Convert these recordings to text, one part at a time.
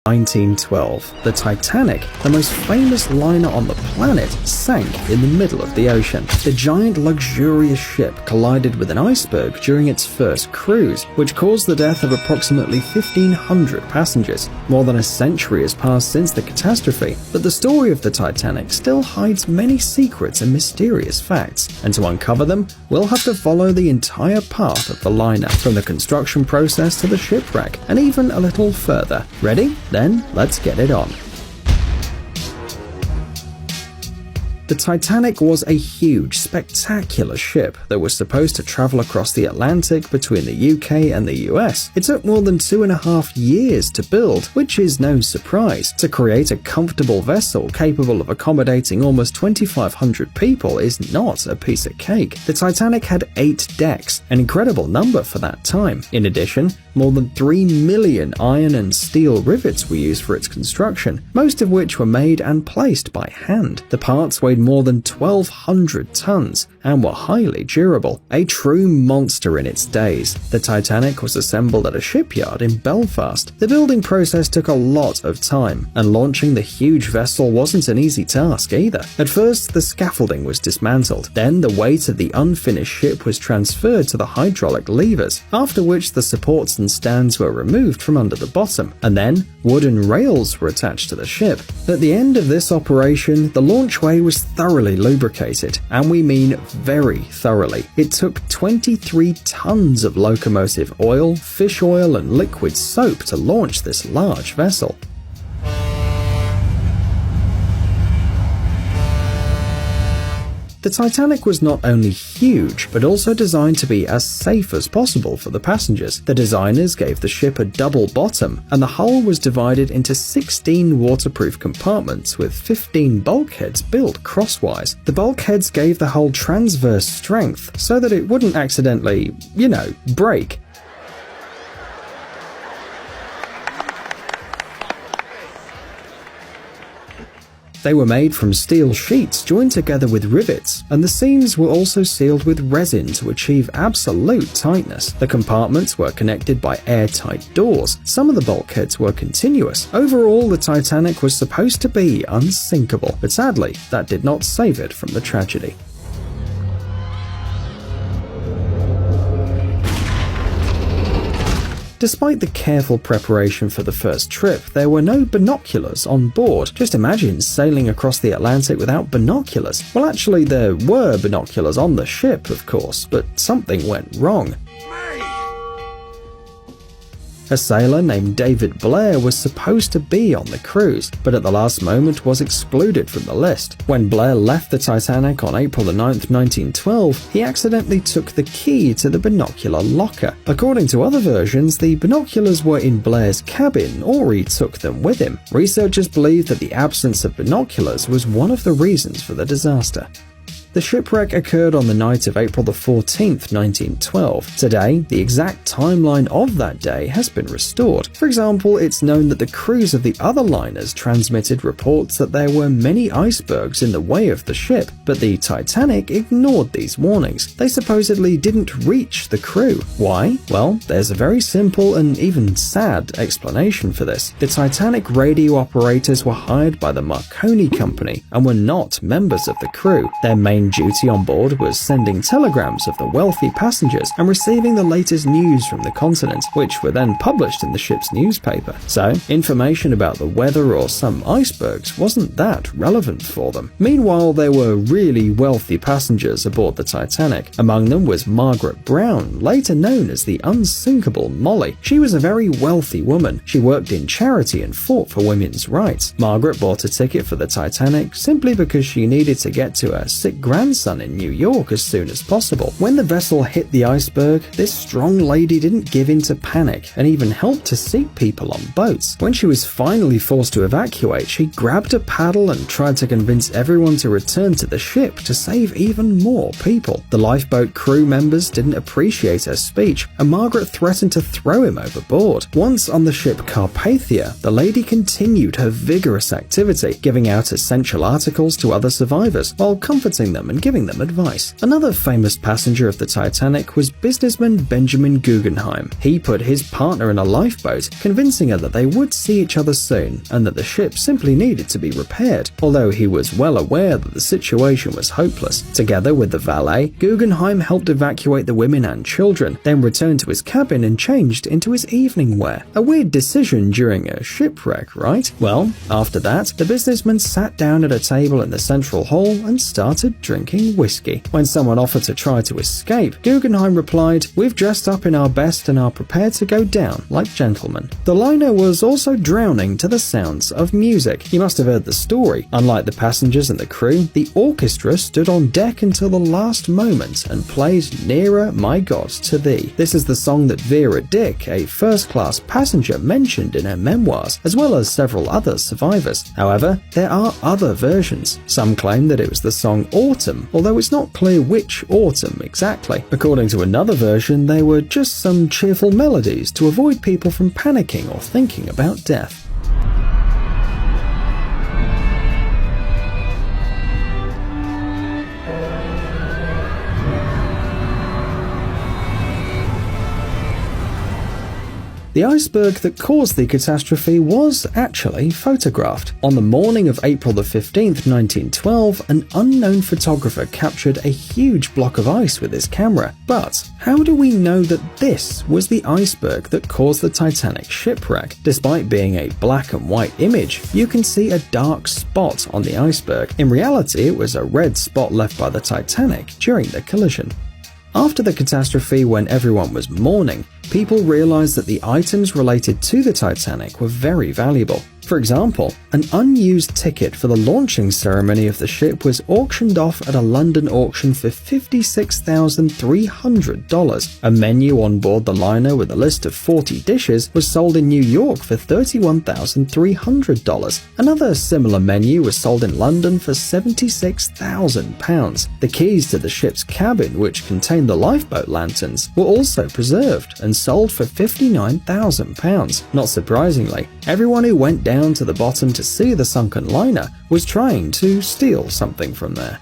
1912, the Titanic, the most famous liner on the planet, sank in the middle of the ocean. The giant luxurious ship collided with an iceberg during its first cruise, which caused the death of approximately 1,500 passengers. More than a century has passed since the catastrophe, but the story of the Titanic still hides many secrets and mysterious facts, and to uncover them, we'll have to follow the entire path of the liner, from the construction process to the shipwreck, and even a little further. Ready? Then, let's get it on. The Titanic was a huge, spectacular ship that was supposed to travel across the Atlantic between the UK and the US. It took more than 2.5 years to build, which is no surprise. To create a comfortable vessel capable of accommodating almost 2,500 people is not a piece of cake. The Titanic had 8 decks, an incredible number for that time. In addition, more than 3 million iron and steel rivets were used for its construction, most of which were made and placed by hand. The parts weighed more than 1,200 tons and were highly durable, a true monster in its days. The Titanic was assembled at a shipyard in Belfast. The building process took a lot of time, and launching the huge vessel wasn't an easy task either. At first, the scaffolding was dismantled, then the weight of the unfinished ship was transferred to the hydraulic levers, after which the supports and stands were removed from under the bottom, and then wooden rails were attached to the ship. At the end of this operation, the launchway was thoroughly lubricated, and we mean very thoroughly. It took 23 tons of locomotive oil, fish oil, and liquid soap to launch this large vessel. The Titanic was not only huge, but also designed to be as safe as possible for the passengers. The designers gave the ship a double bottom, and the hull was divided into 16 waterproof compartments with 15 bulkheads built crosswise. The bulkheads gave the hull transverse strength so that it wouldn't accidentally, break. They were made from steel sheets joined together with rivets, and the seams were also sealed with resin to achieve absolute tightness. The compartments were connected by airtight doors. Some of the bulkheads were continuous. Overall, the Titanic was supposed to be unsinkable, but sadly, that did not save it from the tragedy. Despite the careful preparation for the first trip, there were no binoculars on board. Just imagine sailing across the Atlantic without binoculars. Well, actually, there were binoculars on the ship, of course, but something went wrong. A sailor named David Blair was supposed to be on the cruise, but at the last moment was excluded from the list. When Blair left the Titanic on April 9, 1912, he accidentally took the key to the binocular locker. According to other versions, the binoculars were in Blair's cabin, or he took them with him. Researchers believe that the absence of binoculars was one of the reasons for the disaster. The shipwreck occurred on the night of April 14, 1912. Today, the exact timeline of that day has been restored. For example, it's known that the crews of the other liners transmitted reports that there were many icebergs in the way of the ship, but the Titanic ignored these warnings. They supposedly didn't reach the crew. Why? Well, there's a very simple and even sad explanation for this. The Titanic radio operators were hired by the Marconi Company and were not members of the crew. Their main duty on board was sending telegrams of the wealthy passengers and receiving the latest news from the continent, which were then published in the ship's newspaper. So, information about the weather or some icebergs wasn't that relevant for them. Meanwhile, there were really wealthy passengers aboard the Titanic. Among them was Margaret Brown, later known as the unsinkable Molly. She was a very wealthy woman. She worked in charity and fought for women's rights. Margaret bought a ticket for the Titanic simply because she needed to get to her sick grandson in New York as soon as possible. When the vessel hit the iceberg, this strong lady didn't give in to panic and even helped to seat people on boats. When she was finally forced to evacuate, she grabbed a paddle and tried to convince everyone to return to the ship to save even more people. The lifeboat crew members didn't appreciate her speech, and Margaret threatened to throw him overboard. Once on the ship Carpathia, the lady continued her vigorous activity, giving out essential articles to other survivors while comforting them them and giving them advice. Another famous passenger of the Titanic was businessman Benjamin Guggenheim. He put his partner in a lifeboat, convincing her that they would see each other soon and that the ship simply needed to be repaired, although he was well aware that the situation was hopeless. Together with the valet, Guggenheim helped evacuate the women and children, then returned to his cabin and changed into his evening wear. A weird decision during a shipwreck, right? Well, after that, the businessman sat down at a table in the central hall and started drinking whiskey. When someone offered to try to escape, Guggenheim replied, "We've dressed up in our best and are prepared to go down like gentlemen." The liner was also drowning to the sounds of music. You must have heard the story. Unlike the passengers and the crew, the orchestra stood on deck until the last moment and played "Nearer, My God, to Thee." This is the song that Vera Dick, a first-class passenger, mentioned in her memoirs, as well as several other survivors. However, there are other versions. Some claim that it was the song Autumn, although it's not clear which autumn exactly. According to another version, they were just some cheerful melodies to avoid people from panicking or thinking about death. The iceberg that caused the catastrophe was actually photographed. On the morning of April 15th, 1912, an unknown photographer captured a huge block of ice with his camera. But how do we know that this was the iceberg that caused the Titanic shipwreck? Despite being a black and white image, you can see a dark spot on the iceberg. In reality, it was a red spot left by the Titanic during the collision. After the catastrophe, when everyone was mourning, people realized that the items related to the Titanic were very valuable. For example, an unused ticket for the launching ceremony of the ship was auctioned off at a London auction for $56,300. A menu on board the liner with a list of 40 dishes was sold in New York for $31,300. Another similar menu was sold in London for £76,000. The keys to the ship's cabin, which contained the lifeboat lanterns, were also preserved and sold for £59,000. Not surprisingly, everyone who went down to the bottom to see the sunken liner was trying to steal something from there.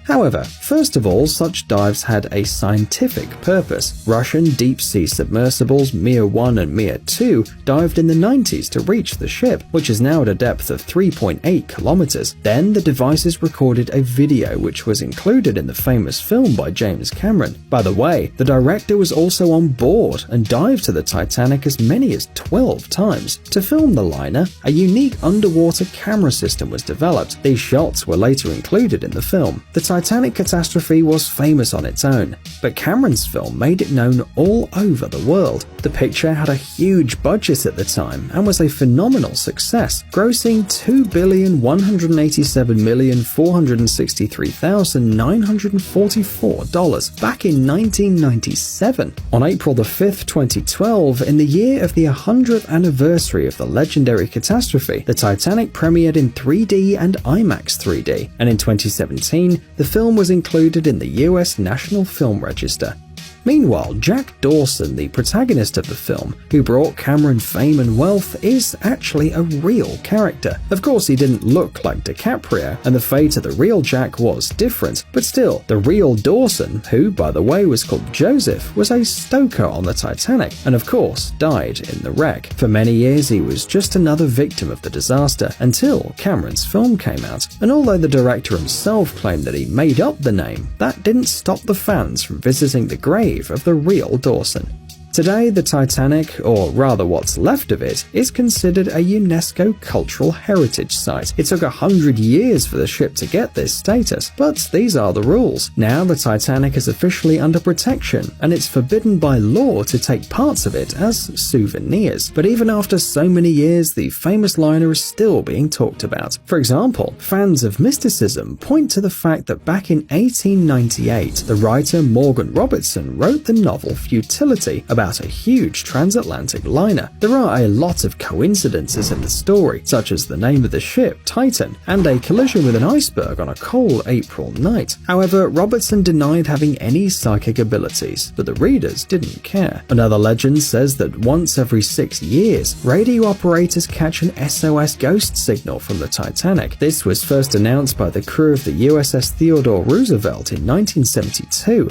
However, first of all, such dives had a scientific purpose. Russian deep-sea submersibles Mir-1 and Mir-2 dived in the 90s to reach the ship, which is now at a depth of 3.8 kilometers. Then the devices recorded a video which was included in the famous film by James Cameron. By the way, the director was also on board and dived to the Titanic as many as 12 times. To film the liner, a unique underwater camera system was developed. These shots were later included in the film. The Titanic catastrophe was famous on its own, but Cameron's film made it known all over the world. The picture had a huge budget at the time and was a phenomenal success, grossing $2,187,463,944 back in 1997. On April 5th, 2012, in the year of the 100th anniversary of the legendary catastrophe, the Titanic premiered in 3D and IMAX 3D, and in 2017, the film was included in the US National Film Register. Meanwhile, Jack Dawson, the protagonist of the film, who brought Cameron fame and wealth, is actually a real character. Of course, he didn't look like DiCaprio, and the fate of the real Jack was different, but still, the real Dawson, who, by the way, was called Joseph, was a stoker on the Titanic, and of course, died in the wreck. For many years, he was just another victim of the disaster, until Cameron's film came out, and although the director himself claimed that he made up the name, that didn't stop the fans from visiting the grave of the real Dawson. Today, the Titanic, or rather what's left of it, is considered a UNESCO Cultural Heritage Site. It took 100 years for the ship to get this status, but these are the rules. Now the Titanic is officially under protection, and it's forbidden by law to take parts of it as souvenirs. But even after so many years, the famous liner is still being talked about. For example, fans of mysticism point to the fact that back in 1898, the writer Morgan Robertson wrote the novel Futility about about a huge transatlantic liner. There are a lot of coincidences in the story, such as the name of the ship, Titan, and a collision with an iceberg on a cold April night. However, Robertson denied having any psychic abilities, but the readers didn't care. Another legend says that once every 6 years, radio operators catch an SOS ghost signal from the Titanic. This was first announced by the crew of the USS Theodore Roosevelt in 1972.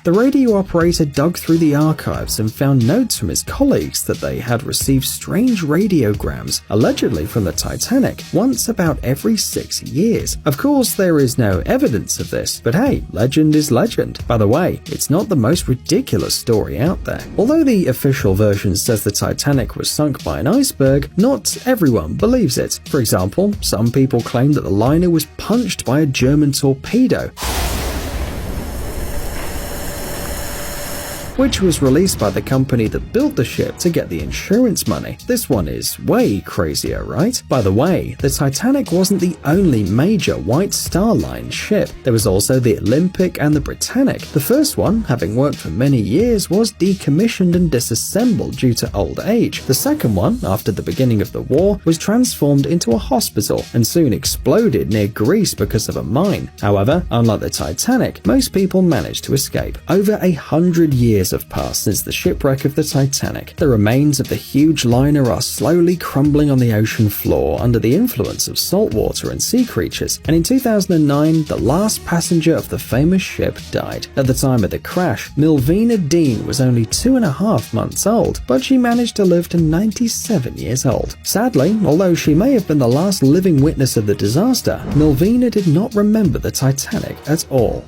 The radio operator dug through the archives and found notes from his colleagues that they had received strange radiograms, allegedly from the Titanic, once about every 6 years. Of course, there is no evidence of this, but hey, legend is legend. By the way, it's not the most ridiculous story out there. Although the official version says the Titanic was sunk by an iceberg, not everyone believes it. For example, some people claim that the liner was punched by a German torpedo, which was released by the company that built the ship to get the insurance money. This one is way crazier, right? By the way, the Titanic wasn't the only major White Star Line ship. There was also the Olympic and the Britannic. The first one, having worked for many years, was decommissioned and disassembled due to old age. The second one, after the beginning of the war, was transformed into a hospital and soon exploded near Greece because of a mine. However, unlike the Titanic, most people managed to escape. Over 100 years have passed since the shipwreck of the Titanic. The remains of the huge liner are slowly crumbling on the ocean floor under the influence of salt water and sea creatures, and in 2009, the last passenger of the famous ship died. At the time of the crash, Milvina Dean was only 2.5 months old, but she managed to live to 97 years old. Sadly, although she may have been the last living witness of the disaster, Milvina did not remember the Titanic at all.